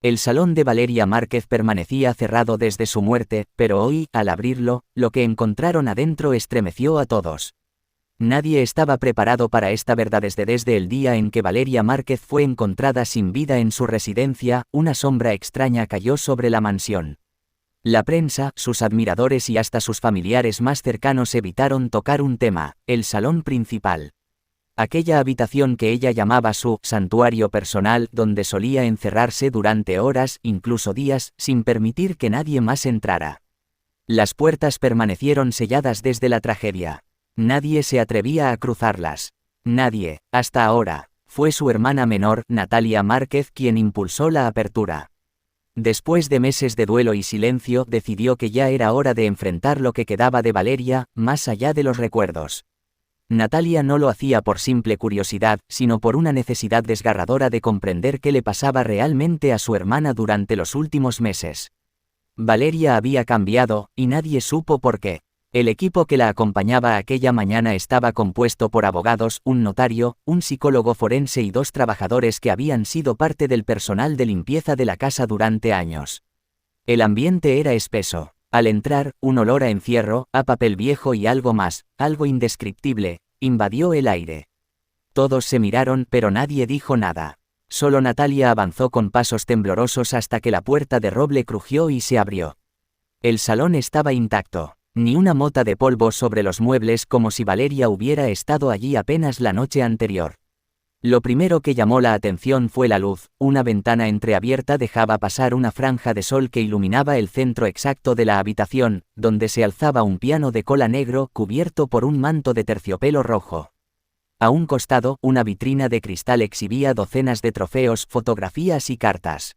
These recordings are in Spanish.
El salón de Valeria Márquez permanecía cerrado desde su muerte, pero hoy, al abrirlo, lo que encontraron adentro estremeció a todos. Nadie estaba preparado para esta verdad desde el día en que Valeria Márquez fue encontrada sin vida en su residencia, una sombra extraña cayó sobre la mansión. La prensa, sus admiradores y hasta sus familiares más cercanos evitaron tocar un tema, el salón principal. Aquella habitación que ella llamaba su santuario personal, donde solía encerrarse durante horas, incluso días, sin permitir que nadie más entrara. Las puertas permanecieron selladas desde la tragedia. Nadie se atrevía a cruzarlas. Nadie, hasta ahora. Fue su hermana menor, Natalia Márquez, quien impulsó la apertura. Después de meses de duelo y silencio, decidió que ya era hora de enfrentar lo que quedaba de Valeria, más allá de los recuerdos. Natalia no lo hacía por simple curiosidad, sino por una necesidad desgarradora de comprender qué le pasaba realmente a su hermana durante los últimos meses. Valeria había cambiado, y nadie supo por qué. El equipo que la acompañaba aquella mañana estaba compuesto por abogados, un notario, un psicólogo forense y 2 trabajadores que habían sido parte del personal de limpieza de la casa durante años. El ambiente era espeso. Al entrar, un olor a encierro, a papel viejo y algo más, algo indescriptible, invadió el aire. Todos se miraron, pero nadie dijo nada. Solo Natalia avanzó con pasos temblorosos hasta que la puerta de roble crujió y se abrió. El salón estaba intacto. Ni una mota de polvo sobre los muebles, como si Valeria hubiera estado allí apenas la noche anterior. Lo primero que llamó la atención fue la luz. Una ventana entreabierta dejaba pasar una franja de sol que iluminaba el centro exacto de la habitación, donde se alzaba un piano de cola negro cubierto por un manto de terciopelo rojo. A un costado, una vitrina de cristal exhibía docenas de trofeos, fotografías y cartas.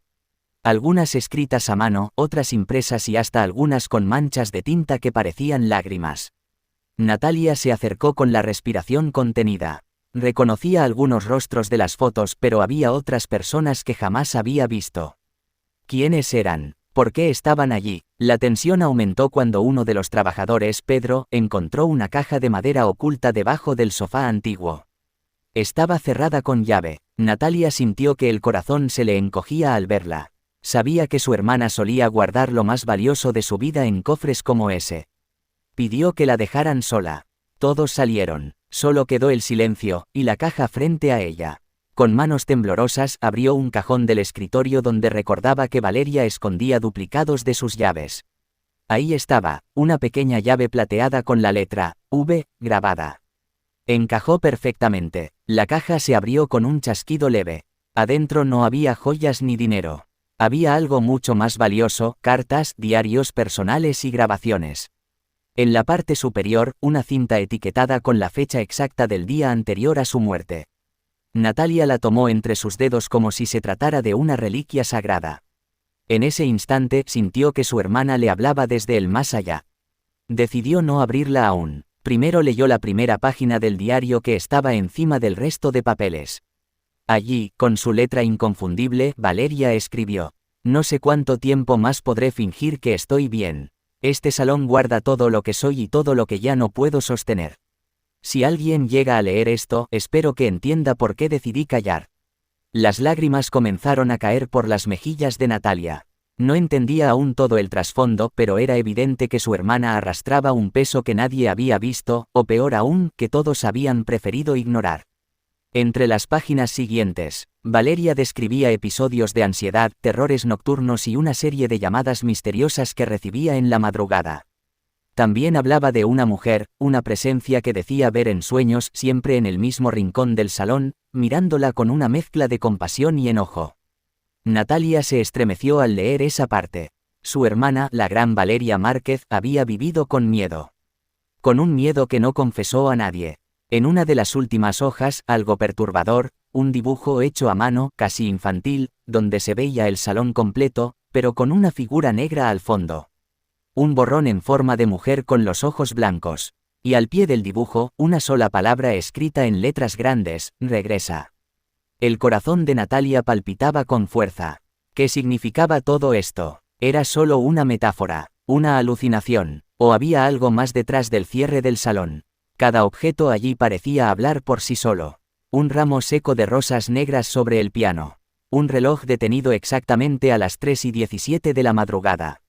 Algunas escritas a mano, otras impresas y hasta algunas con manchas de tinta que parecían lágrimas. Natalia se acercó con la respiración contenida. Reconocía algunos rostros de las fotos, pero había otras personas que jamás había visto. ¿Quiénes eran? ¿Por qué estaban allí? La tensión aumentó cuando uno de los trabajadores, Pedro, encontró una caja de madera oculta debajo del sofá antiguo. Estaba cerrada con llave. Natalia sintió que el corazón se le encogía al verla. Sabía que su hermana solía guardar lo más valioso de su vida en cofres como ese. Pidió que la dejaran sola. Todos salieron. Solo quedó el silencio, y la caja frente a ella. Con manos temblorosas abrió un cajón del escritorio donde recordaba que Valeria escondía duplicados de sus llaves. Ahí estaba, una pequeña llave plateada con la letra V grabada. Encajó perfectamente. La caja se abrió con un chasquido leve. Adentro no había joyas ni dinero. Había algo mucho más valioso: cartas, diarios personales y grabaciones. En la parte superior, una cinta etiquetada con la fecha exacta del día anterior a su muerte. Natalia la tomó entre sus dedos como si se tratara de una reliquia sagrada. En ese instante sintió que su hermana le hablaba desde el más allá. Decidió no abrirla aún. Primero leyó la primera página del diario que estaba encima del resto de papeles. Allí, con su letra inconfundible, Valeria escribió: «No sé cuánto tiempo más podré fingir que estoy bien. Este salón guarda todo lo que soy y todo lo que ya no puedo sostener. Si alguien llega a leer esto, espero que entienda por qué decidí callar». Las lágrimas comenzaron a caer por las mejillas de Natalia. No entendía aún todo el trasfondo, pero era evidente que su hermana arrastraba un peso que nadie había visto, o peor aún, que todos habían preferido ignorar. Entre las páginas siguientes, Valeria describía episodios de ansiedad, terrores nocturnos y una serie de llamadas misteriosas que recibía en la madrugada. También hablaba de una mujer, una presencia que decía ver en sueños, siempre en el mismo rincón del salón, mirándola con una mezcla de compasión y enojo. Natalia se estremeció al leer esa parte. Su hermana, la gran Valeria Márquez, había vivido con miedo. Con un miedo que no confesó a nadie. En una de las últimas hojas, algo perturbador, un dibujo hecho a mano, casi infantil, donde se veía el salón completo, pero con una figura negra al fondo. Un borrón en forma de mujer con los ojos blancos. Y al pie del dibujo, una sola palabra escrita en letras grandes: regresa. El corazón de Natalia palpitaba con fuerza. ¿Qué significaba todo esto? ¿Era solo una metáfora, una alucinación, o había algo más detrás del cierre del salón? Cada objeto allí parecía hablar por sí solo. Un ramo seco de rosas negras sobre el piano. Un reloj detenido exactamente a las 3:17 de la madrugada.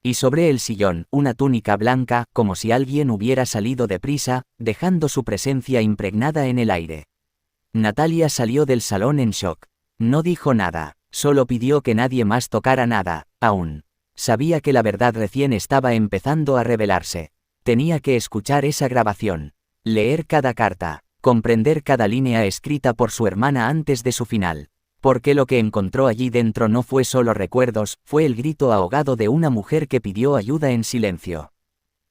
Y sobre el sillón, una túnica blanca, como si alguien hubiera salido deprisa, dejando su presencia impregnada en el aire. Natalia salió del salón en shock. No dijo nada, solo pidió que nadie más tocara nada, aún. Sabía que la verdad recién estaba empezando a revelarse. Tenía que escuchar esa grabación, leer cada carta, comprender cada línea escrita por su hermana antes de su final. Porque lo que encontró allí dentro no fue solo recuerdos, fue el grito ahogado de una mujer que pidió ayuda en silencio.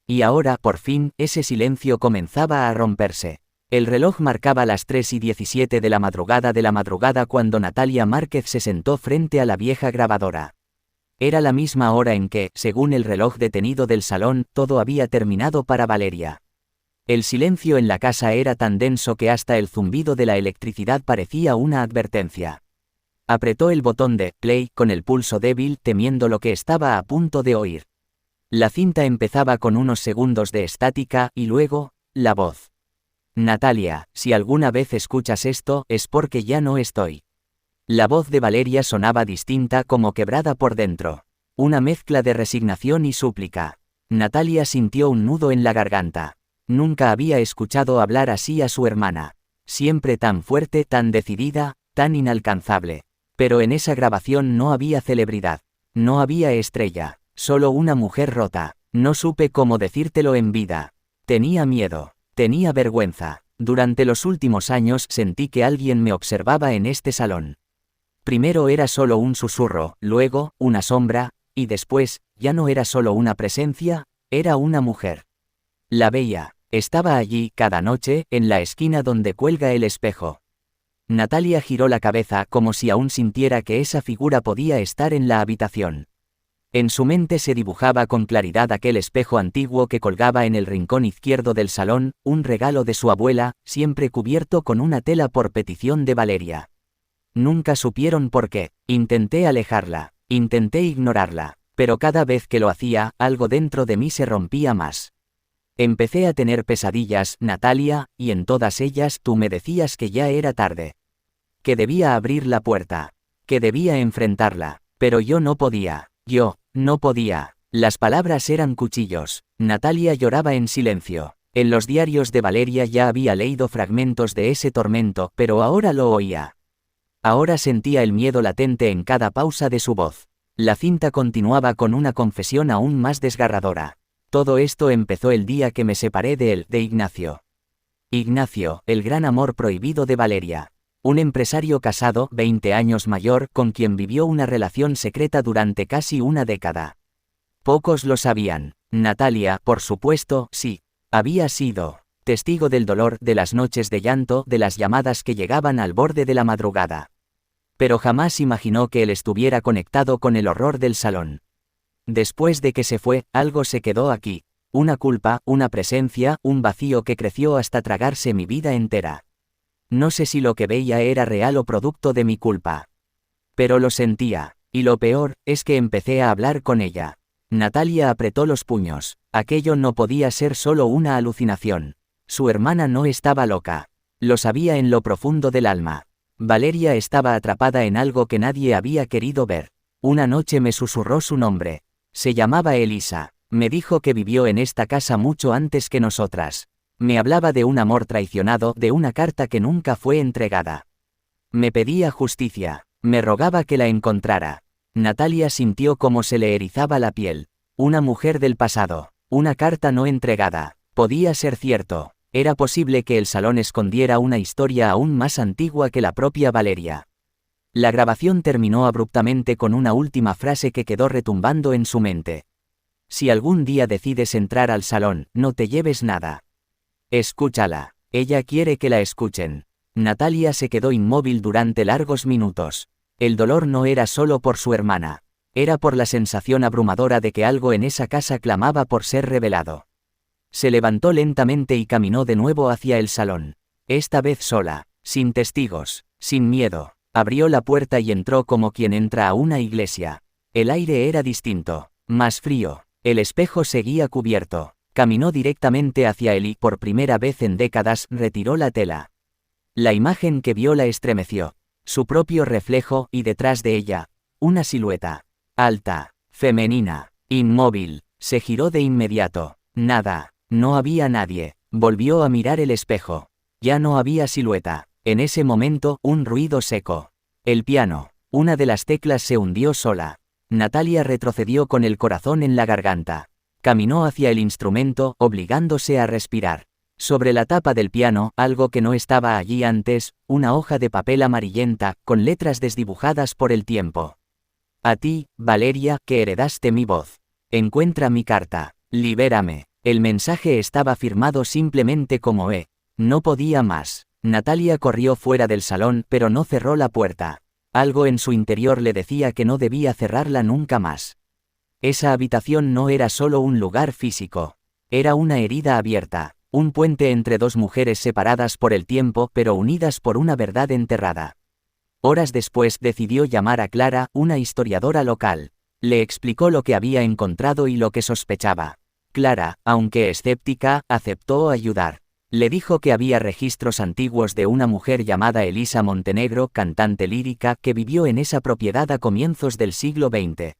Y ahora, por fin, ese silencio comenzaba a romperse. El reloj marcaba las 3:17 de la madrugada cuando Natalia Márquez se sentó frente a la vieja grabadora. Era la misma hora en que, según el reloj detenido del salón, todo había terminado para Valeria. El silencio en la casa era tan denso que hasta el zumbido de la electricidad parecía una advertencia. Apretó el botón de play con el pulso débil, temiendo lo que estaba a punto de oír. La cinta empezaba con unos segundos de estática y luego, la voz. Natalia, si alguna vez escuchas esto, es porque ya no estoy. La voz de Valeria sonaba distinta, como quebrada por dentro. Una mezcla de resignación y súplica. Natalia sintió un nudo en la garganta. Nunca había escuchado hablar así a su hermana. Siempre tan fuerte, tan decidida, tan inalcanzable. Pero en esa grabación no había celebridad. No había estrella. Solo una mujer rota. No supe cómo decírtelo en vida. Tenía miedo. Tenía vergüenza. Durante los últimos años sentí que alguien me observaba en este salón. Primero era solo un susurro, luego, una sombra, y después, ya no era solo una presencia, era una mujer. La veía. Estaba allí, cada noche, en la esquina donde cuelga el espejo. Natalia giró la cabeza como si aún sintiera que esa figura podía estar en la habitación. En su mente se dibujaba con claridad aquel espejo antiguo que colgaba en el rincón izquierdo del salón, un regalo de su abuela, siempre cubierto con una tela por petición de Valeria. Nunca supieron por qué. Intenté alejarla, intenté ignorarla, pero cada vez que lo hacía, algo dentro de mí se rompía más. Empecé a tener pesadillas, Natalia, y en todas ellas tú me decías que ya era tarde. Que debía abrir la puerta. Que debía enfrentarla. Pero yo no podía. Yo, no podía. Las palabras eran cuchillos. Natalia lloraba en silencio. En los diarios de Valeria ya había leído fragmentos de ese tormento, pero ahora lo oía. Ahora sentía el miedo latente en cada pausa de su voz. La cinta continuaba con una confesión aún más desgarradora. Todo esto empezó el día que me separé de él, de Ignacio. Ignacio, el gran amor prohibido de Valeria. Un empresario casado, 20 años mayor, con quien vivió una relación secreta durante casi una década. Pocos lo sabían. Natalia, por supuesto, sí. Había sido testigo del dolor, de las noches de llanto, de las llamadas que llegaban al borde de la madrugada. Pero jamás imaginó que él estuviera conectado con el horror del salón. Después de que se fue, algo se quedó aquí. Una culpa, una presencia, un vacío que creció hasta tragarse mi vida entera. No sé si lo que veía era real o producto de mi culpa. Pero lo sentía, y lo peor, es que empecé a hablar con ella. Natalia apretó los puños. Aquello no podía ser solo una alucinación. Su hermana no estaba loca. Lo sabía en lo profundo del alma. Valeria estaba atrapada en algo que nadie había querido ver. Una noche me susurró su nombre. Se llamaba Elisa. Me dijo que vivió en esta casa mucho antes que nosotras. Me hablaba de un amor traicionado, de una carta que nunca fue entregada. Me pedía justicia. Me rogaba que la encontrara. Natalia sintió cómo se le erizaba la piel. Una mujer del pasado. Una carta no entregada. Podía ser cierto. Era posible que el salón escondiera una historia aún más antigua que la propia Valeria. La grabación terminó abruptamente con una última frase que quedó retumbando en su mente. Si algún día decides entrar al salón, no te lleves nada. Escúchala. Ella quiere que la escuchen. Natalia se quedó inmóvil durante largos minutos. El dolor no era solo por su hermana. Era por la sensación abrumadora de que algo en esa casa clamaba por ser revelado. Se levantó lentamente y caminó de nuevo hacia el salón. Esta vez sola, sin testigos, sin miedo. Abrió la puerta y entró como quien entra a una iglesia. El aire era distinto, más frío. El espejo seguía cubierto. Caminó directamente hacia él y, por primera vez en décadas, retiró la tela. La imagen que vio la estremeció. su propio reflejo y detrás de ella, una silueta. Alta, femenina, inmóvil, se giró de inmediato. Nada, no había nadie. Volvió a mirar el espejo. Ya no había silueta. En ese momento, un ruido seco. El piano. Una de las teclas se hundió sola. Natalia retrocedió con el corazón en la garganta. Caminó hacia el instrumento, obligándose a respirar. Sobre la tapa del piano, algo que no estaba allí antes, una hoja de papel amarillenta, con letras desdibujadas por el tiempo. A ti, Valeria, que heredaste mi voz. Encuentra mi carta. Libérame. El mensaje estaba firmado simplemente como E. No podía más. Natalia corrió fuera del salón, pero no cerró la puerta. Algo en su interior le decía que no debía cerrarla nunca más. Esa habitación no era solo un lugar físico. Era una herida abierta, un puente entre dos mujeres separadas por el tiempo pero unidas por una verdad enterrada. Horas después decidió llamar a Clara, una historiadora local. Le explicó lo que había encontrado y lo que sospechaba. Clara, aunque escéptica, aceptó ayudar. Le dijo que había registros antiguos de una mujer llamada Elisa Montenegro, cantante lírica, que vivió en esa propiedad a comienzos del siglo XX.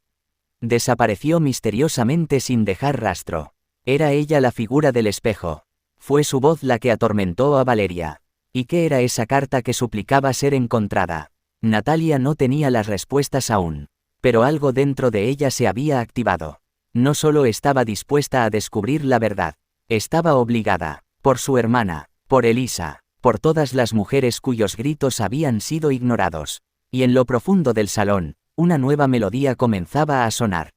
Desapareció misteriosamente sin dejar rastro. Era ella la figura del espejo. Fue su voz la que atormentó a Valeria. ¿Y qué era esa carta que suplicaba ser encontrada? Natalia no tenía las respuestas aún. Pero algo dentro de ella se había activado. No solo estaba dispuesta a descubrir la verdad. Estaba obligada. Por su hermana, por Elisa, por todas las mujeres cuyos gritos habían sido ignorados. Y en lo profundo del salón, una nueva melodía comenzaba a sonar.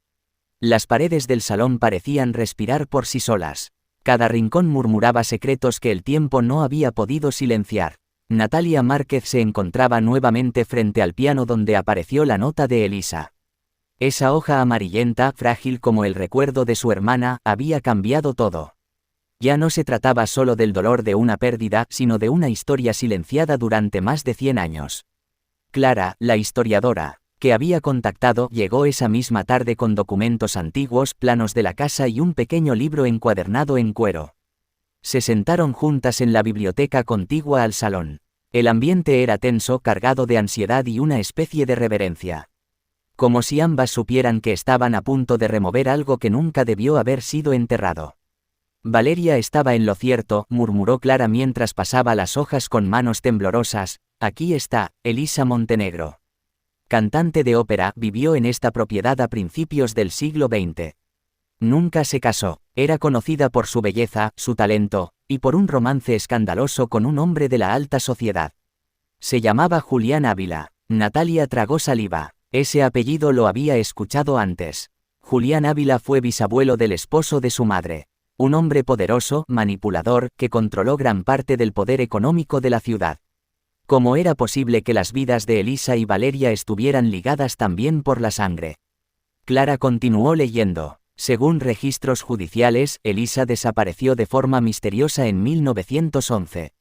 Las paredes del salón parecían respirar por sí solas. Cada rincón murmuraba secretos que el tiempo no había podido silenciar. Natalia Márquez se encontraba nuevamente frente al piano donde apareció la nota de Elisa. Esa hoja amarillenta, frágil como el recuerdo de su hermana, había cambiado todo. Ya no se trataba solo del dolor de una pérdida, sino de una historia silenciada durante más de 100 años. Clara, la historiadora, que había contactado, llegó esa misma tarde con documentos antiguos, planos de la casa y un pequeño libro encuadernado en cuero. Se sentaron juntas en la biblioteca contigua al salón. El ambiente era tenso, cargado de ansiedad y una especie de reverencia. Como si ambas supieran que estaban a punto de remover algo que nunca debió haber sido enterrado. Valeria estaba en lo cierto, murmuró Clara mientras pasaba las hojas con manos temblorosas. Aquí está, Elisa Montenegro. Cantante de ópera, vivió en esta propiedad a principios del siglo XX. Nunca se casó, era conocida por su belleza, su talento, y por un romance escandaloso con un hombre de la alta sociedad. Se llamaba Julián Ávila. Natalia tragó saliva. Ese apellido lo había escuchado antes. Julián Ávila fue bisabuelo del esposo de su madre. Un hombre poderoso, manipulador, que controló gran parte del poder económico de la ciudad. ¿Cómo era posible que las vidas de Elisa y Valeria estuvieran ligadas también por la sangre? Clara continuó leyendo. Según registros judiciales, Elisa desapareció de forma misteriosa en 1911.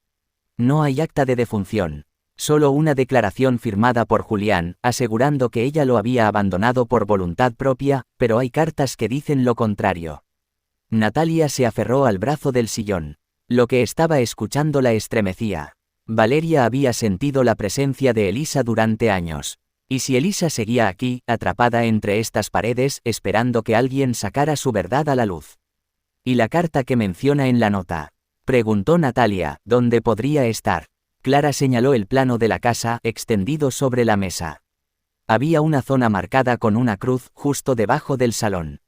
No hay acta de defunción. Solo una declaración firmada por Julián, asegurando que ella lo había abandonado por voluntad propia, pero hay cartas que dicen lo contrario. Natalia se aferró al brazo del sillón. Lo que estaba escuchando la estremecía. Valeria había sentido la presencia de Elisa durante años. ¿Y si Elisa seguía aquí, atrapada entre estas paredes, esperando que alguien sacara su verdad a la luz? ¿Y la carta que menciona en la nota? Preguntó Natalia, ¿dónde podría estar? Clara señaló el plano de la casa, extendido sobre la mesa. Había una zona marcada con una cruz, justo debajo del salón.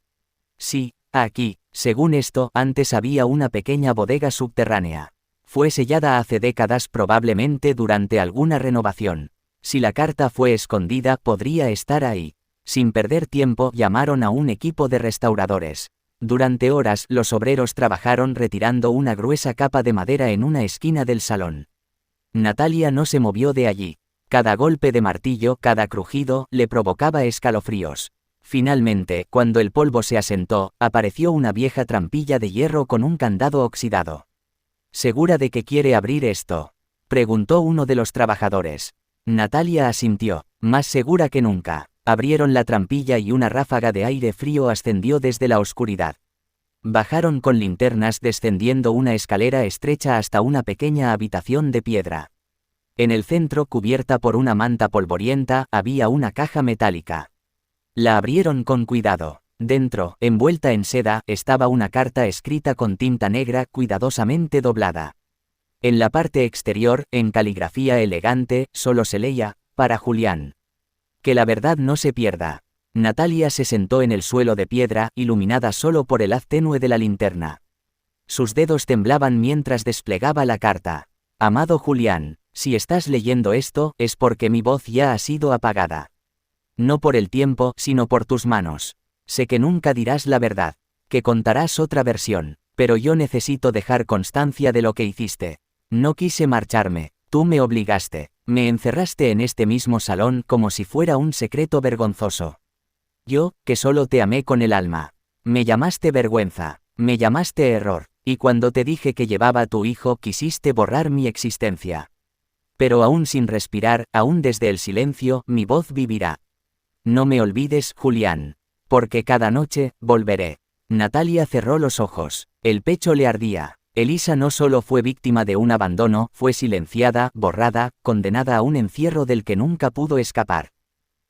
Sí, aquí. Según esto, antes había una pequeña bodega subterránea. Fue sellada hace décadas, probablemente durante alguna renovación. Si la carta fue escondida, podría estar ahí. Sin perder tiempo, llamaron a un equipo de restauradores. Durante horas, los obreros trabajaron retirando una gruesa capa de madera en una esquina del salón. Natalia no se movió de allí. Cada golpe de martillo, cada crujido, le provocaba escalofríos. Finalmente, cuando el polvo se asentó, apareció una vieja trampilla de hierro con un candado oxidado. ¿Segura de que quiere abrir esto?, preguntó uno de los trabajadores. Natalia asintió, más segura que nunca. Abrieron la trampilla y una ráfaga de aire frío ascendió desde la oscuridad. Bajaron con linternas descendiendo una escalera estrecha hasta una pequeña habitación de piedra. En el centro, cubierta por una manta polvorienta, había una caja metálica. La abrieron con cuidado. Dentro, envuelta en seda, estaba una carta escrita con tinta negra cuidadosamente doblada. En la parte exterior, en caligrafía elegante, solo se leía, para Julián. Que la verdad no se pierda. Natalia se sentó en el suelo de piedra, iluminada solo por el haz tenue de la linterna. Sus dedos temblaban mientras desplegaba la carta. Amado Julián, si estás leyendo esto, es porque mi voz ya ha sido apagada. No por el tiempo, sino por tus manos. Sé que nunca dirás la verdad, que contarás otra versión, pero yo necesito dejar constancia de lo que hiciste. No quise marcharme, tú me obligaste, me encerraste en este mismo salón como si fuera un secreto vergonzoso. Yo, que solo te amé con el alma. Me llamaste vergüenza, me llamaste error, y cuando te dije que llevaba a tu hijo quisiste borrar mi existencia. Pero aún sin respirar, aún desde el silencio, mi voz vivirá. No me olvides, Julián. Porque cada noche, volveré. Natalia cerró los ojos. El pecho le ardía. Elisa no solo fue víctima de un abandono, fue silenciada, borrada, condenada a un encierro del que nunca pudo escapar.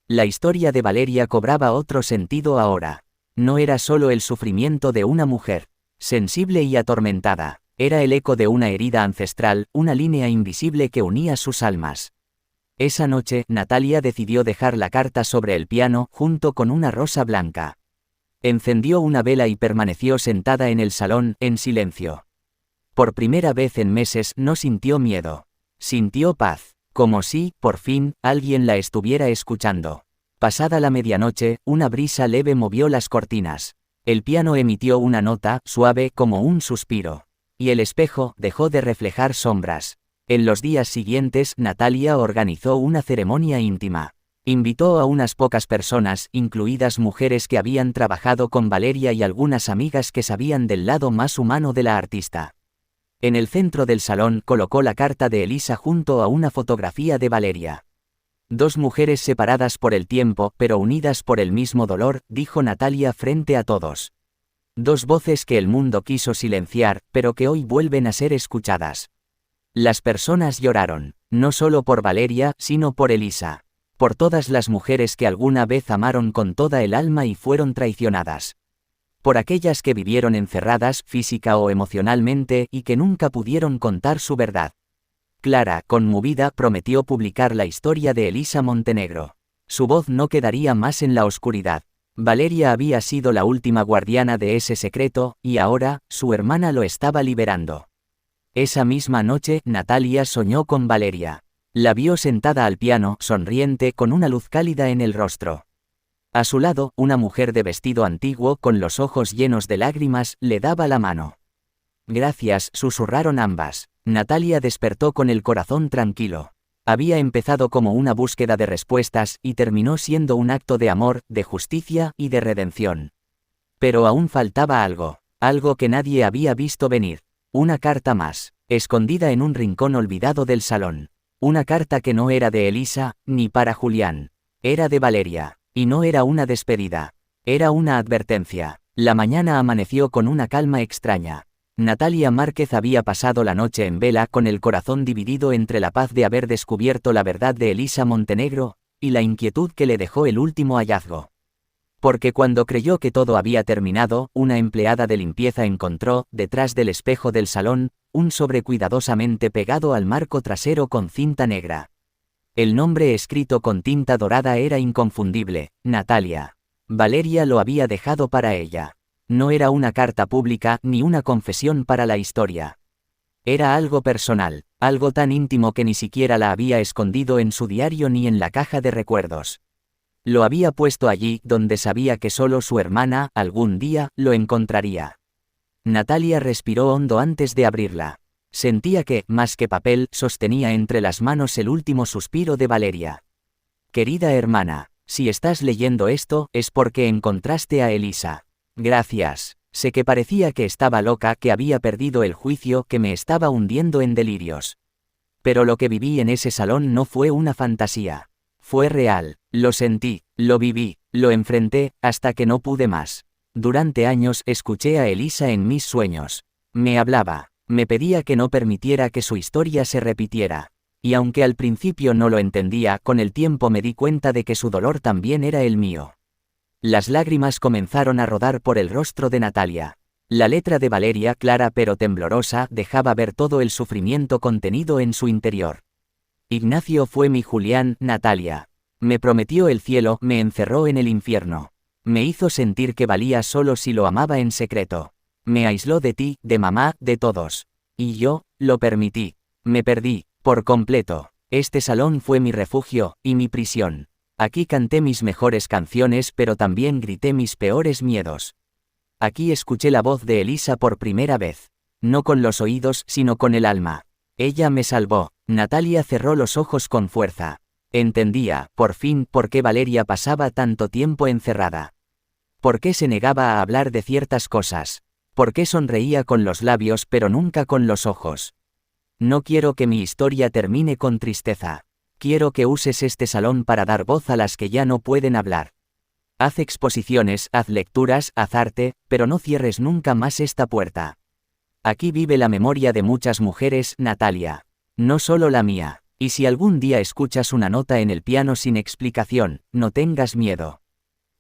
La historia de Valeria cobraba otro sentido ahora. No era solo el sufrimiento de una mujer, sensible y atormentada. Era el eco de una herida ancestral, una línea invisible que unía sus almas. Esa noche, Natalia decidió dejar la carta sobre el piano, junto con una rosa blanca. Encendió una vela y permaneció sentada en el salón, en silencio. Por primera vez en meses no sintió miedo. Sintió paz, como si, por fin, alguien la estuviera escuchando. Pasada la medianoche, una brisa leve movió las cortinas. El piano emitió una nota, suave como un suspiro. Y el espejo dejó de reflejar sombras. En los días siguientes, Natalia organizó una ceremonia íntima. Invitó a unas pocas personas, incluidas mujeres que habían trabajado con Valeria y algunas amigas que sabían del lado más humano de la artista. En el centro del salón colocó la carta de Elisa junto a una fotografía de Valeria. Dos mujeres separadas por el tiempo, pero unidas por el mismo dolor, dijo Natalia frente a todos. Dos voces que el mundo quiso silenciar, pero que hoy vuelven a ser escuchadas. Las personas lloraron, no solo por Valeria, sino por Elisa. Por todas las mujeres que alguna vez amaron con toda el alma y fueron traicionadas. Por aquellas que vivieron encerradas, física o emocionalmente, y que nunca pudieron contar su verdad. Clara, conmovida, prometió publicar la historia de Elisa Montenegro. Su voz no quedaría más en la oscuridad. Valeria había sido la última guardiana de ese secreto, y ahora, su hermana lo estaba liberando. Esa misma noche, Natalia soñó con Valeria. La vio sentada al piano, sonriente, con una luz cálida en el rostro. A su lado, una mujer de vestido antiguo, con los ojos llenos de lágrimas, le daba la mano. Gracias, susurraron ambas. Natalia despertó con el corazón tranquilo. Había empezado como una búsqueda de respuestas, y terminó siendo un acto de amor, de justicia y de redención. Pero aún faltaba algo que nadie había visto venir. Una carta más, escondida en un rincón olvidado del salón. Una carta que no era de Elisa, ni para Julián. Era de Valeria. Y no era una despedida. Era una advertencia. La mañana amaneció con una calma extraña. Natalia Márquez había pasado la noche en vela con el corazón dividido entre la paz de haber descubierto la verdad de Elisa Montenegro, y la inquietud que le dejó el último hallazgo. Porque cuando creyó que todo había terminado, una empleada de limpieza encontró, detrás del espejo del salón, un sobre cuidadosamente pegado al marco trasero con cinta negra. El nombre escrito con tinta dorada era inconfundible, Natalia. Valeria lo había dejado para ella. No era una carta pública ni una confesión para la historia. Era algo personal, algo tan íntimo que ni siquiera la había escondido en su diario ni en la caja de recuerdos. Lo había puesto allí donde sabía que solo su hermana, algún día, lo encontraría. Natalia respiró hondo antes de abrirla. Sentía que, más que papel, sostenía entre las manos el último suspiro de Valeria. Querida hermana, si estás leyendo esto, es porque encontraste a Elisa. Gracias. Sé que parecía que estaba loca, que había perdido el juicio, que me estaba hundiendo en delirios. Pero lo que viví en ese salón no fue una fantasía. Fue real, lo sentí, lo viví, lo enfrenté, hasta que no pude más. Durante años escuché a Elisa en mis sueños. Me hablaba, me pedía que no permitiera que su historia se repitiera. Y aunque al principio no lo entendía, con el tiempo me di cuenta de que su dolor también era el mío. Las lágrimas comenzaron a rodar por el rostro de Natalia. La letra de Valeria, clara pero temblorosa, dejaba ver todo el sufrimiento contenido en su interior. Ignacio fue mi Julián, Natalia. Me prometió el cielo, me encerró en el infierno. Me hizo sentir que valía solo si lo amaba en secreto. Me aisló de ti, de mamá, de todos. Y yo, lo permití. Me perdí, por completo. Este salón fue mi refugio, y mi prisión. Aquí canté mis mejores canciones, pero también grité mis peores miedos. Aquí escuché la voz de Elisa por primera vez. No con los oídos, sino con el alma. Ella me salvó. Natalia cerró los ojos con fuerza. Entendía, por fin, por qué Valeria pasaba tanto tiempo encerrada. ¿Por qué se negaba a hablar de ciertas cosas? ¿Por qué sonreía con los labios pero nunca con los ojos? No quiero que mi historia termine con tristeza. Quiero que uses este salón para dar voz a las que ya no pueden hablar. Haz exposiciones, haz lecturas, haz arte, pero no cierres nunca más esta puerta. Aquí vive la memoria de muchas mujeres, Natalia. No solo la mía. Y si algún día escuchas una nota en el piano sin explicación, no tengas miedo.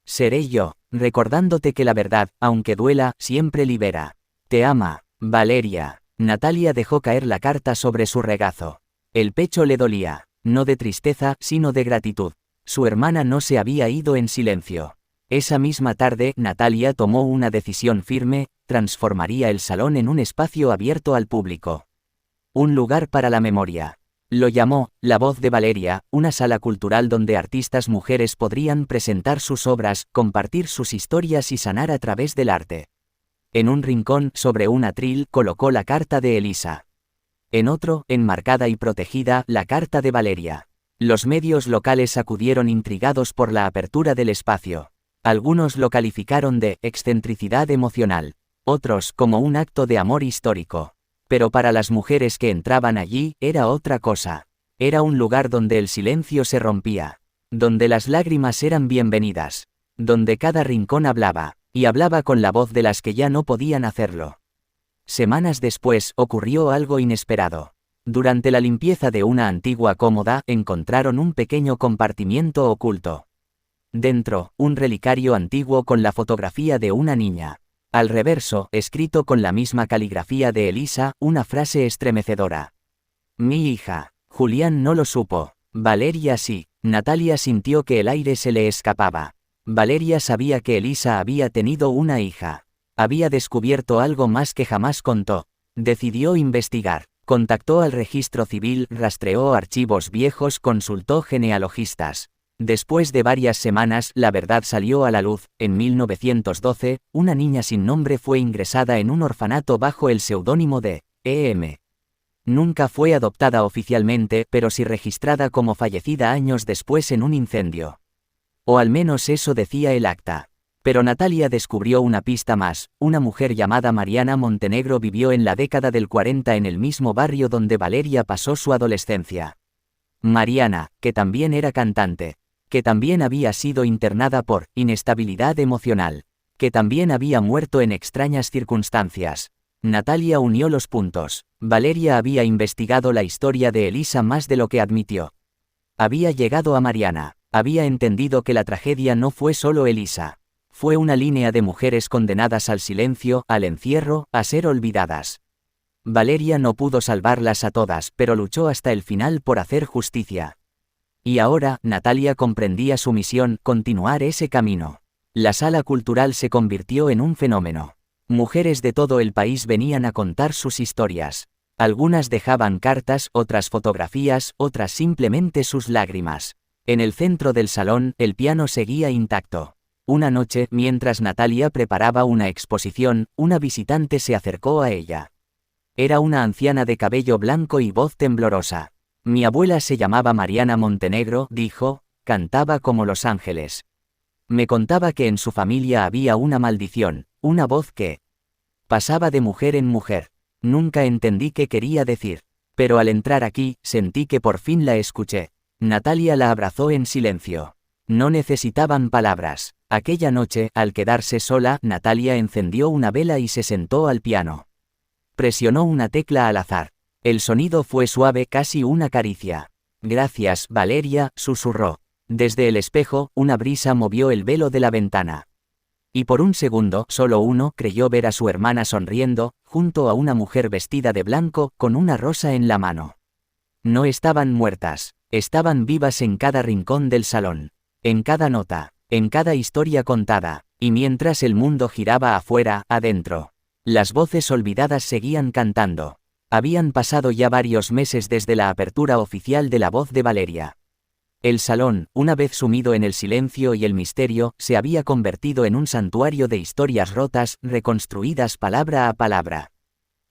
Seré yo, recordándote que la verdad, aunque duela, siempre libera. Te ama, Valeria. Natalia dejó caer la carta sobre su regazo. El pecho le dolía, no de tristeza, sino de gratitud. Su hermana no se había ido en silencio. Esa misma tarde, Natalia tomó una decisión firme: transformaría el salón en un espacio abierto al público. Un lugar para la memoria. Lo llamó La Voz de Valeria, una sala cultural donde artistas mujeres podrían presentar sus obras, compartir sus historias y sanar a través del arte. En un rincón, sobre un atril, colocó la carta de Elisa. En otro, enmarcada y protegida, la carta de Valeria. Los medios locales acudieron intrigados por la apertura del espacio. Algunos lo calificaron de excentricidad emocional, otros como un acto de amor histórico. Pero para las mujeres que entraban allí, era otra cosa. Era un lugar donde el silencio se rompía, donde las lágrimas eran bienvenidas, donde cada rincón hablaba, y hablaba con la voz de las que ya no podían hacerlo. Semanas después, ocurrió algo inesperado. Durante la limpieza de una antigua cómoda, encontraron un pequeño compartimiento oculto. Dentro, un relicario antiguo con la fotografía de una niña. Al reverso, escrito con la misma caligrafía de Elisa, una frase estremecedora. Mi hija. Julián no lo supo. Valeria sí. Natalia sintió que el aire se le escapaba. Valeria sabía que Elisa había tenido una hija. Había descubierto algo más que jamás contó. Decidió investigar. Contactó al registro civil, rastreó archivos viejos, consultó genealogistas. Después de varias semanas, la verdad salió a la luz. En 1912, una niña sin nombre fue ingresada en un orfanato bajo el seudónimo de E.M. Nunca fue adoptada oficialmente, pero sí registrada como fallecida años después en un incendio. O al menos eso decía el acta. Pero Natalia descubrió una pista más: una mujer llamada Mariana Montenegro vivió en la década del 40 en el mismo barrio donde Valeria pasó su adolescencia. Mariana, que también era cantante, que también había sido internada por inestabilidad emocional, que también había muerto en extrañas circunstancias. Natalia unió los puntos. Valeria había investigado la historia de Elisa más de lo que admitió. Había llegado a Mariana, había entendido que la tragedia no fue solo Elisa. Fue una línea de mujeres condenadas al silencio, al encierro, a ser olvidadas. Valeria no pudo salvarlas a todas, pero luchó hasta el final por hacer justicia. Y ahora, Natalia comprendía su misión: continuar ese camino. La sala cultural se convirtió en un fenómeno. Mujeres de todo el país venían a contar sus historias. Algunas dejaban cartas, otras fotografías, otras simplemente sus lágrimas. En el centro del salón, el piano seguía intacto. Una noche, mientras Natalia preparaba una exposición, una visitante se acercó a ella. Era una anciana de cabello blanco y voz temblorosa. Mi abuela se llamaba Mariana Montenegro, dijo, cantaba como los ángeles. Me contaba que en su familia había una maldición, una voz que pasaba de mujer en mujer. Nunca entendí qué quería decir. Pero al entrar aquí, sentí que por fin la escuché. Natalia la abrazó en silencio. No necesitaban palabras. Aquella noche, al quedarse sola, Natalia encendió una vela y se sentó al piano. Presionó una tecla al azar. El sonido fue suave, casi una caricia. Gracias, Valeria, susurró. Desde el espejo, una brisa movió el velo de la ventana. Y por un segundo, solo uno, creyó ver a su hermana sonriendo, junto a una mujer vestida de blanco, con una rosa en la mano. No estaban muertas, estaban vivas en cada rincón del salón, en cada nota, en cada historia contada, y mientras el mundo giraba afuera, adentro, las voces olvidadas seguían cantando. Habían pasado ya varios meses desde la apertura oficial de La Voz de Valeria. El salón, una vez sumido en el silencio y el misterio, se había convertido en un santuario de historias rotas, reconstruidas palabra a palabra.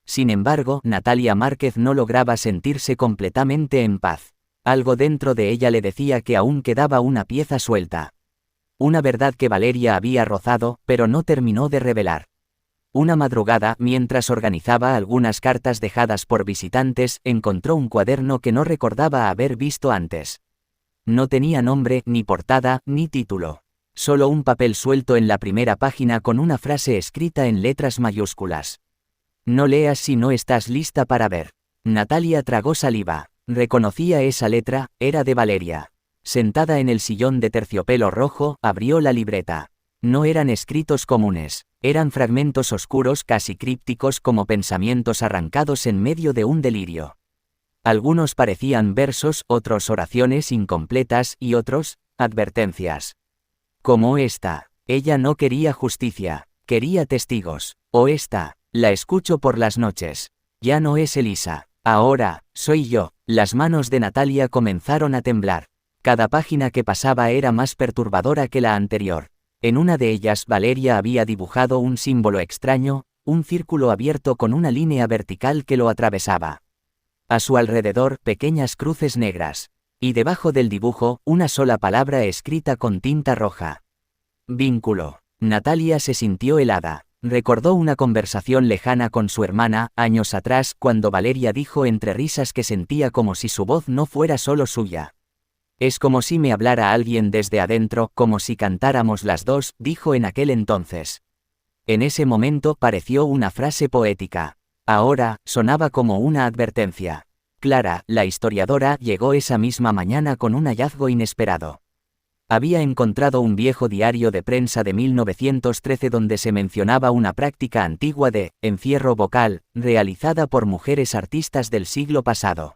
Sin embargo, Natalia Márquez no lograba sentirse completamente en paz. Algo dentro de ella le decía que aún quedaba una pieza suelta. Una verdad que Valeria había rozado, pero no terminó de revelar. Una madrugada, mientras organizaba algunas cartas dejadas por visitantes, encontró un cuaderno que no recordaba haber visto antes. No tenía nombre, ni portada, ni título. Solo un papel suelto en la primera página con una frase escrita en letras mayúsculas. No leas si no estás lista para ver. Natalia tragó saliva. Reconocía esa letra, era de Valeria. Sentada en el sillón de terciopelo rojo, abrió la libreta. No eran escritos comunes, eran fragmentos oscuros casi crípticos como pensamientos arrancados en medio de un delirio. Algunos parecían versos, otros oraciones incompletas y otros, advertencias. Como esta, ella no quería justicia, quería testigos. O esta, la escucho por las noches. Ya no es Elisa, ahora, soy yo. Las manos de Natalia comenzaron a temblar. Cada página que pasaba era más perturbadora que la anterior. En una de ellas Valeria había dibujado un símbolo extraño, un círculo abierto con una línea vertical que lo atravesaba. A su alrededor, pequeñas cruces negras. Y debajo del dibujo, una sola palabra escrita con tinta roja. Vínculo. Natalia se sintió helada. Recordó una conversación lejana con su hermana, años atrás, cuando Valeria dijo entre risas que sentía como si su voz no fuera solo suya. Es como si me hablara alguien desde adentro, como si cantáramos las dos, dijo en aquel entonces. En ese momento pareció una frase poética. Ahora, sonaba como una advertencia. Clara, la historiadora, llegó esa misma mañana con un hallazgo inesperado. Había encontrado un viejo diario de prensa de 1913 donde se mencionaba una práctica antigua de encierro vocal, realizada por mujeres artistas del siglo pasado.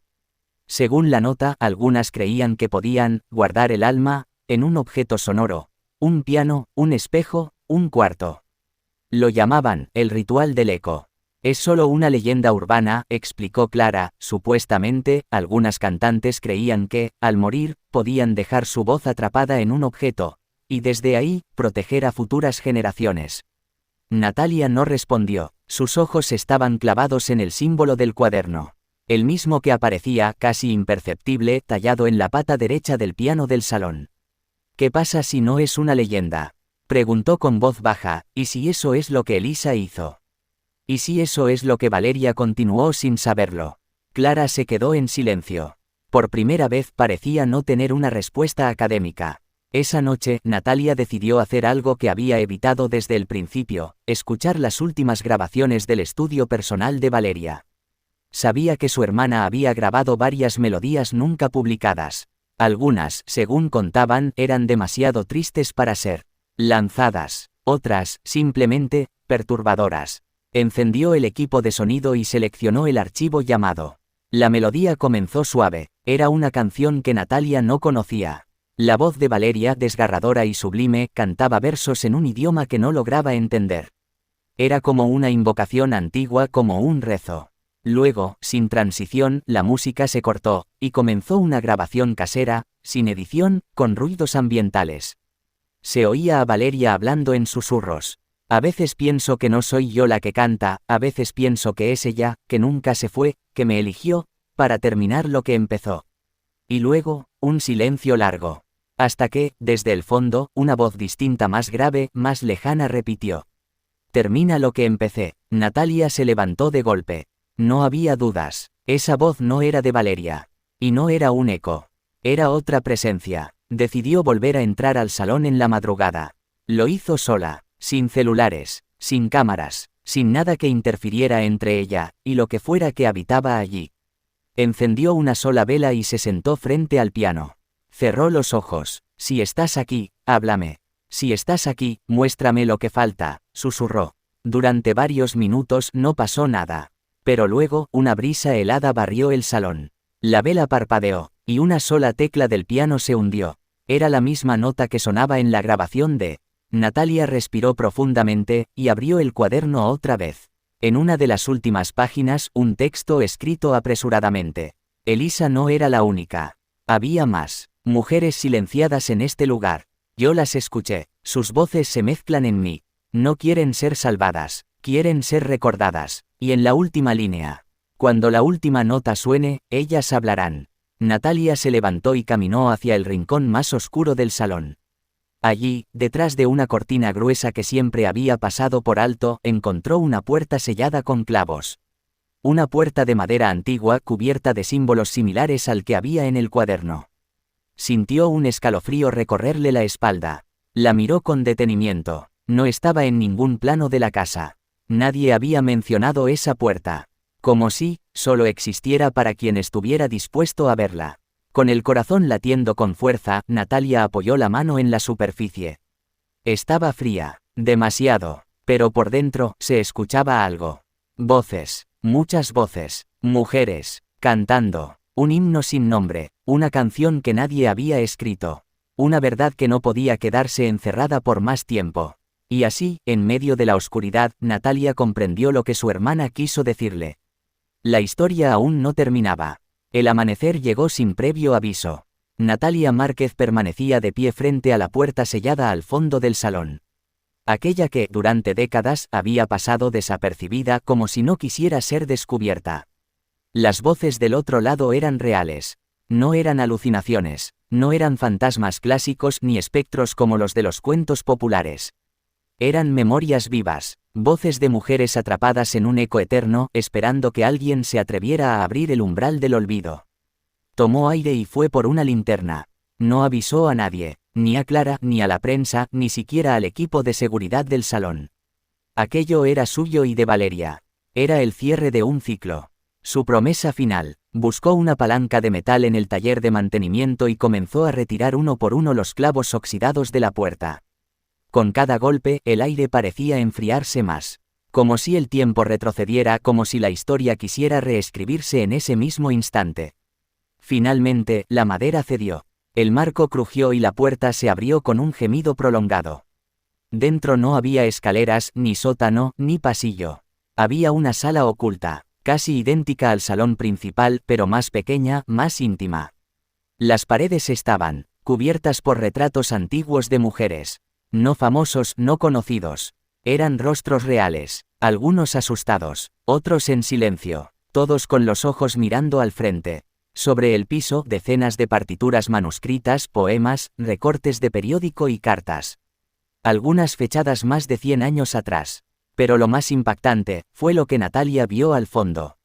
Según la nota, algunas creían que podían guardar el alma en un objeto sonoro, un piano, un espejo, un cuarto. Lo llamaban el ritual del eco. Es solo una leyenda urbana, explicó Clara. Supuestamente, algunas cantantes creían que, al morir, podían dejar su voz atrapada en un objeto, y desde ahí, proteger a futuras generaciones. Natalia no respondió, sus ojos estaban clavados en el símbolo del cuaderno. El mismo que aparecía, casi imperceptible, tallado en la pata derecha del piano del salón. ¿Qué pasa si no es una leyenda?, preguntó con voz baja, ¿y si eso es lo que Elisa hizo? ¿Y si eso es lo que Valeria continuó sin saberlo? Clara se quedó en silencio. Por primera vez parecía no tener una respuesta académica. Esa noche, Natalia decidió hacer algo que había evitado desde el principio, escuchar las últimas grabaciones del estudio personal de Valeria. Sabía que su hermana había grabado varias melodías nunca publicadas. Algunas, según contaban, eran demasiado tristes para ser lanzadas. Otras, simplemente, perturbadoras. Encendió el equipo de sonido y seleccionó el archivo llamado. La melodía comenzó suave. Era una canción que Natalia no conocía. La voz de Valeria, desgarradora y sublime, cantaba versos en un idioma que no lograba entender. Era como una invocación antigua, como un rezo. Luego, sin transición, la música se cortó, y comenzó una grabación casera, sin edición, con ruidos ambientales. Se oía a Valeria hablando en susurros. A veces pienso que no soy yo la que canta, a veces pienso que es ella, que nunca se fue, que me eligió, para terminar lo que empezó. Y luego, un silencio largo. Hasta que, desde el fondo, una voz distinta más grave, más lejana repitió. Termina lo que empecé. Natalia se levantó de golpe. No había dudas. Esa voz no era de Valeria. Y no era un eco. Era otra presencia. Decidió volver a entrar al salón en la madrugada. Lo hizo sola, sin celulares, sin cámaras, sin nada que interfiriera entre ella y lo que fuera que habitaba allí. Encendió una sola vela y se sentó frente al piano. Cerró los ojos. Si estás aquí, háblame. Si estás aquí, muéstrame lo que falta, susurró. Durante varios minutos no pasó nada. Pero luego, una brisa helada barrió el salón. La vela parpadeó, y una sola tecla del piano se hundió. Era la misma nota que sonaba en la grabación de... Natalia respiró profundamente, y abrió el cuaderno otra vez. En una de las últimas páginas, un texto escrito apresuradamente. Elisa no era la única. Había más. Mujeres silenciadas en este lugar. Yo las escuché. Sus voces se mezclan en mí. No quieren ser salvadas. Quieren ser recordadas. Y en la última línea. Cuando la última nota suene, ellas hablarán. Natalia se levantó y caminó hacia el rincón más oscuro del salón. Allí, detrás de una cortina gruesa que siempre había pasado por alto, encontró una puerta sellada con clavos. Una puerta de madera antigua cubierta de símbolos similares al que había en el cuaderno. Sintió un escalofrío recorrerle la espalda. La miró con detenimiento. No estaba en ningún plano de la casa. Nadie había mencionado esa puerta. Como si solo existiera para quien estuviera dispuesto a verla. Con el corazón latiendo con fuerza, Natalia apoyó la mano en la superficie. Estaba fría, demasiado, pero por dentro se escuchaba algo. Voces, muchas voces, mujeres, cantando, un himno sin nombre, una canción que nadie había escrito. Una verdad que no podía quedarse encerrada por más tiempo. Y así, en medio de la oscuridad, Natalia comprendió lo que su hermana quiso decirle. La historia aún no terminaba. El amanecer llegó sin previo aviso. Natalia Márquez permanecía de pie frente a la puerta sellada al fondo del salón. Aquella que, durante décadas, había pasado desapercibida como si no quisiera ser descubierta. Las voces del otro lado eran reales. No eran alucinaciones, no eran fantasmas clásicos ni espectros como los de los cuentos populares. Eran memorias vivas, voces de mujeres atrapadas en un eco eterno, esperando que alguien se atreviera a abrir el umbral del olvido. Tomó aire y fue por una linterna. No avisó a nadie, ni a Clara, ni a la prensa, ni siquiera al equipo de seguridad del salón. Aquello era suyo y de Valeria. Era el cierre de un ciclo. Su promesa final. Buscó una palanca de metal en el taller de mantenimiento y comenzó a retirar uno por uno los clavos oxidados de la puerta. Con cada golpe, el aire parecía enfriarse más. Como si el tiempo retrocediera, como si la historia quisiera reescribirse en ese mismo instante. Finalmente, la madera cedió. El marco crujió y la puerta se abrió con un gemido prolongado. Dentro no había escaleras, ni sótano, ni pasillo. Había una sala oculta, casi idéntica al salón principal, pero más pequeña, más íntima. Las paredes estaban cubiertas por retratos antiguos de mujeres. No famosos, no conocidos. Eran rostros reales, algunos asustados, otros en silencio, todos con los ojos mirando al frente. Sobre el piso, decenas de partituras manuscritas, poemas, recortes de periódico y cartas. Algunas fechadas más de 100 años atrás. Pero lo más impactante, fue lo que Natalia vio al fondo.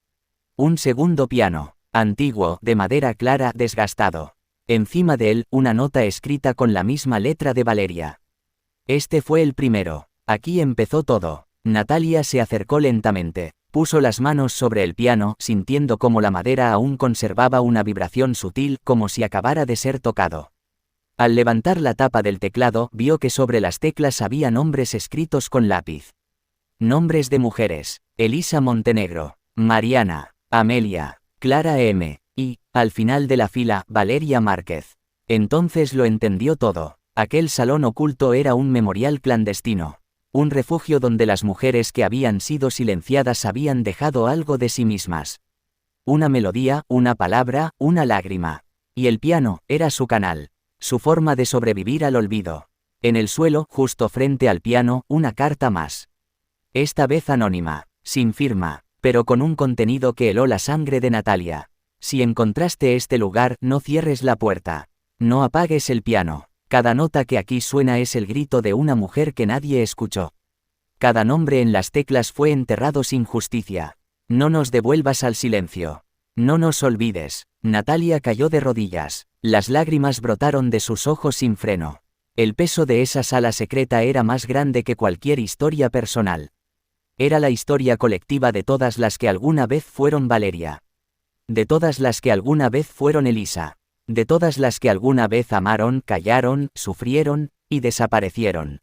Un segundo piano, antiguo, de madera clara, desgastado. Encima de él, una nota escrita con la misma letra de Valeria. Este fue el primero. Aquí empezó todo. Natalia se acercó lentamente. Puso las manos sobre el piano, sintiendo cómo la madera aún conservaba una vibración sutil, como si acabara de ser tocado. Al levantar la tapa del teclado, vio que sobre las teclas había nombres escritos con lápiz. Nombres de mujeres: Elisa Montenegro, Mariana, Amelia, Clara M. y, al final de la fila, Valeria Márquez. Entonces lo entendió todo. Aquel salón oculto era un memorial clandestino. Un refugio donde las mujeres que habían sido silenciadas habían dejado algo de sí mismas. Una melodía, una palabra, una lágrima. Y el piano, era su canal. Su forma de sobrevivir al olvido. En el suelo, justo frente al piano, una carta más. Esta vez anónima, sin firma, pero con un contenido que heló la sangre de Natalia. Si encontraste este lugar, no cierres la puerta. No apagues el piano. Cada nota que aquí suena es el grito de una mujer que nadie escuchó. Cada nombre en las teclas fue enterrado sin justicia. No nos devuelvas al silencio. No nos olvides. Natalia cayó de rodillas. Las lágrimas brotaron de sus ojos sin freno. El peso de esa sala secreta era más grande que cualquier historia personal. Era la historia colectiva de todas las que alguna vez fueron Valeria. De todas las que alguna vez fueron Elisa. De todas las que alguna vez amaron, callaron, sufrieron, y desaparecieron.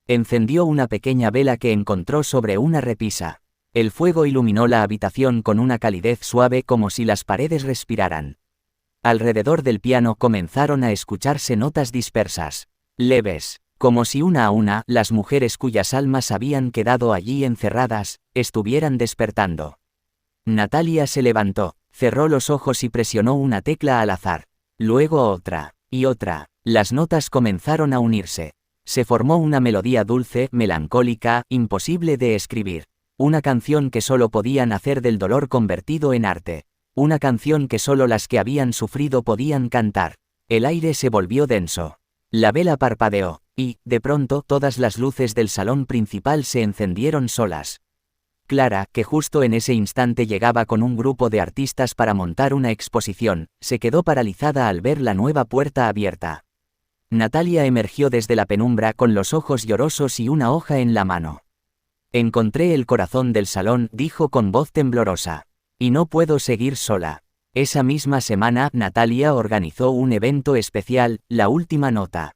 Encendió una pequeña vela que encontró sobre una repisa. El fuego iluminó la habitación con una calidez suave como si las paredes respiraran. Alrededor del piano comenzaron a escucharse notas dispersas, leves, como si una a una las mujeres cuyas almas habían quedado allí encerradas, estuvieran despertando. Natalia se levantó, cerró los ojos y presionó una tecla al azar. Luego otra, y otra. Las notas comenzaron a unirse. Se formó una melodía dulce, melancólica, imposible de escribir. Una canción que solo podían hacer del dolor convertido en arte. Una canción que solo las que habían sufrido podían cantar. El aire se volvió denso. La vela parpadeó, y, de pronto, todas las luces del salón principal se encendieron solas. Clara, que justo en ese instante llegaba con un grupo de artistas para montar una exposición, se quedó paralizada al ver la nueva puerta abierta. Natalia emergió desde la penumbra con los ojos llorosos y una hoja en la mano. Encontré el corazón del salón, dijo con voz temblorosa. Y no puedo seguir sola. Esa misma semana, Natalia organizó un evento especial, La Última Nota.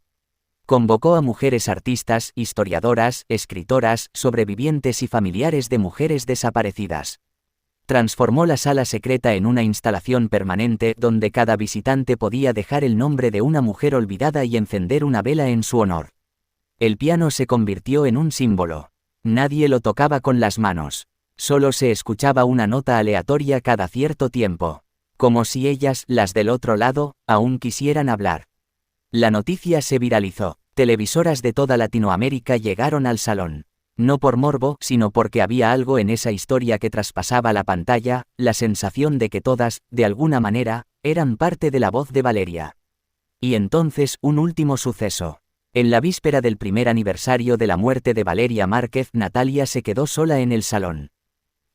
Convocó a mujeres artistas, historiadoras, escritoras, sobrevivientes y familiares de mujeres desaparecidas. Transformó la sala secreta en una instalación permanente donde cada visitante podía dejar el nombre de una mujer olvidada y encender una vela en su honor. El piano se convirtió en un símbolo. Nadie lo tocaba con las manos. Solo se escuchaba una nota aleatoria cada cierto tiempo. Como si ellas, las del otro lado, aún quisieran hablar. La noticia se viralizó. Televisoras de toda Latinoamérica llegaron al salón. No por morbo, sino porque había algo en esa historia que traspasaba la pantalla, la sensación de que todas, de alguna manera, eran parte de la voz de Valeria. Y entonces, un último suceso. En la víspera del primer aniversario de la muerte de Valeria Márquez, Natalia se quedó sola en el salón.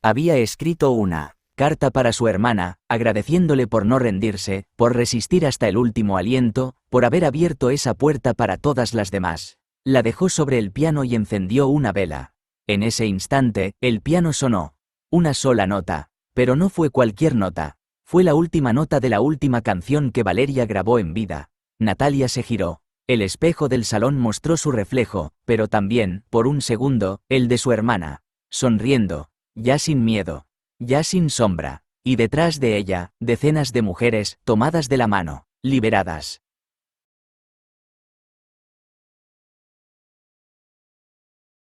Había escrito una carta para su hermana, agradeciéndole por no rendirse, por resistir hasta el último aliento, por haber abierto esa puerta para todas las demás. La dejó sobre el piano y encendió una vela. En ese instante, el piano sonó. Una sola nota. Pero no fue cualquier nota. Fue la última nota de la última canción que Valeria grabó en vida. Natalia se giró. El espejo del salón mostró su reflejo, pero también, por un segundo, el de su hermana. Sonriendo. Ya sin miedo. Ya sin sombra. Y detrás de ella, decenas de mujeres, tomadas de la mano, liberadas.